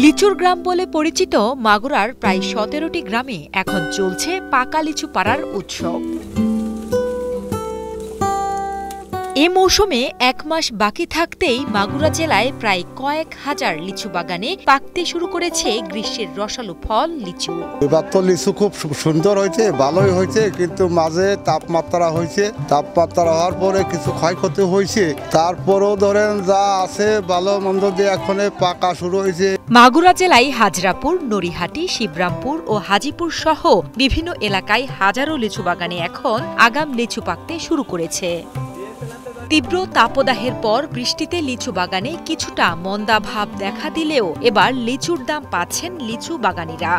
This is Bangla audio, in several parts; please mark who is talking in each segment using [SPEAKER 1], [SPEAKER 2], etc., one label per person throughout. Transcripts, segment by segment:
[SPEAKER 1] লিচুর গ্রাম বলে পরিচিত মাগুরার প্রায় ১৭টি গ্রামে এখন চলছে পাকা লিচু পাড়ার উৎসব। এ মৌসুমে ১ মাস বাকি থাকতেই মাগুরা জেলায় প্রায় কয়েক হাজার লিচু বাগানে পাকতে শুরু করেছে গ্রীষ্মের রসালো ফল লিচু।
[SPEAKER 2] এবার তো লিচু খুব সুন্দর হয়েছে, ভালোই হয়েছে, কিন্তু মাঝে তাপমাত্রা হয়েছে। তাপমাত্রা হওয়ার পরে কিছু ক্ষয়ক্ষতি হয়েছে, তারপরও ধরেন যা আছে ভালো মন্দ দিয়ে এখন পাকা শুরু হয়েছে।
[SPEAKER 1] মাগুরা জেলায় হাজরাপুর, নড়িহাটি, শিবরামপুর ও হাজিপুর সহ বিভিন্ন এলাকায় হাজারো লিচু বাগানে এখন আগাম লিচু পাকতে শুরু করেছে। তীব্র তাপদাহের পর বৃষ্টিতে লিচু বাগানে কিছুটা মন্দা ভাব দেখা দিলেও এবার লিচুর দাম পাচ্ছেন লিচু বাগানীরা।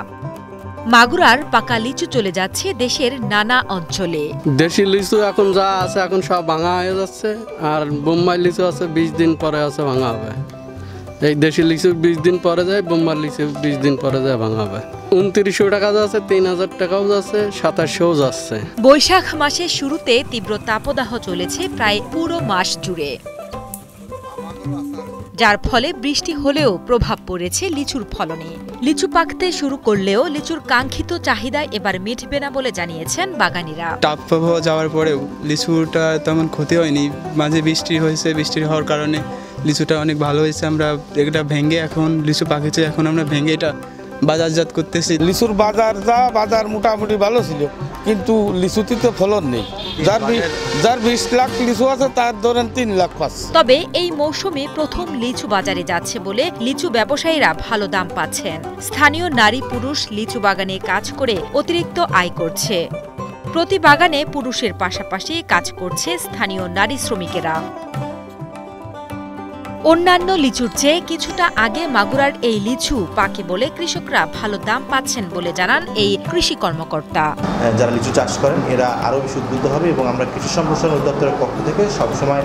[SPEAKER 1] মাগুরার পাকা লিচু চলে যাচ্ছে দেশের নানা অঞ্চলে।
[SPEAKER 3] দেশি লিচু এখন যা আছে এখন সব ভাঙা হয়ে যাচ্ছে, আর বোম্বাই লিচু আছে ২০ দিন পরে আছে ভাঙা হবে। এই দেশি লিচু ২০ দিন পরে যায়, বোম্বাই লিচু ২০ দিন পরে যায় ভাঙা হবে। ২৯০০ টাকা যাচ্ছে, ৩০০০ টাকাও যাচ্ছে, ২৭০০ও যাচ্ছে।
[SPEAKER 1] বৈশাখ মাসের শুরুতে তীব্র তাপদাহ চলেছে প্রায় পুরো মাস জুড়ে, যার ফলে বৃষ্টি হলেও প্রভাব পড়েছে লিচুর ফলনে। লিচু পাকতে শুরু করলেও লিচুর কাঙ্ক্ষিত চাহিদা এবার মিটবে না বলে জানিয়েছেন বাগানীরা।
[SPEAKER 4] তাপপ্রবাহ যাওয়ার পরেও লিচুটা তেমন ক্ষতি হয়নি। মাঝে বৃষ্টি হয়েছে, বৃষ্টি হওয়ার কারণে লিচুটা অনেক ভালো হয়েছে। আমরা এটা ভেঙে এখন লিচু পাকেছে, এখন আমরা ভেঙে এটা বাজারজাত করতেছি।
[SPEAKER 5] লিচুর বাজার মোটামুটি ভালো ছিল, কিন্তু লিচুতে তো ফলন নেই। যার ২০ লাখ লিচু আছে তার ধরেন ৩ লাখ পাচ্ছে।
[SPEAKER 1] তবে এই মৌসুমে প্রথম লিচু বাজারে যাচ্ছে বলে লিচু ব্যবসায়ীরা ভালো দাম পাচ্ছেন। স্থানীয় নারী পুরুষ লিচু বাগানে কাজ করে অতিরিক্ত আয় করছে। প্রতি বাগানে পুরুষের পাশাপাশি কাজ করছে স্থানীয় নারী শ্রমিকেরা। অন্যান্য লিচুর চেয়ে কিছুটা আগে মাগুরার এই লিচু পাকে বলে কৃষকরা ভালো দাম পাচ্ছেন বলে জানান এই কৃষি কর্মকর্তা।
[SPEAKER 6] যারা লিচু চাষ করেন এরা আরও বেশি উদ্বুদ্ধ হবে, এবং আমরা কৃষি সম্প্রসারণ অধিদপ্তরের পক্ষ থেকে সবসময়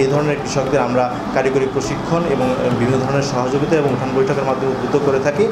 [SPEAKER 6] এই ধরনের কৃষকদের আমরা কারিগরি প্রশিক্ষণ এবং বিভিন্ন ধরনের সহযোগিতা এবং উঠান বৈঠকের মাধ্যমে উদ্বুদ্ধ করে থাকি।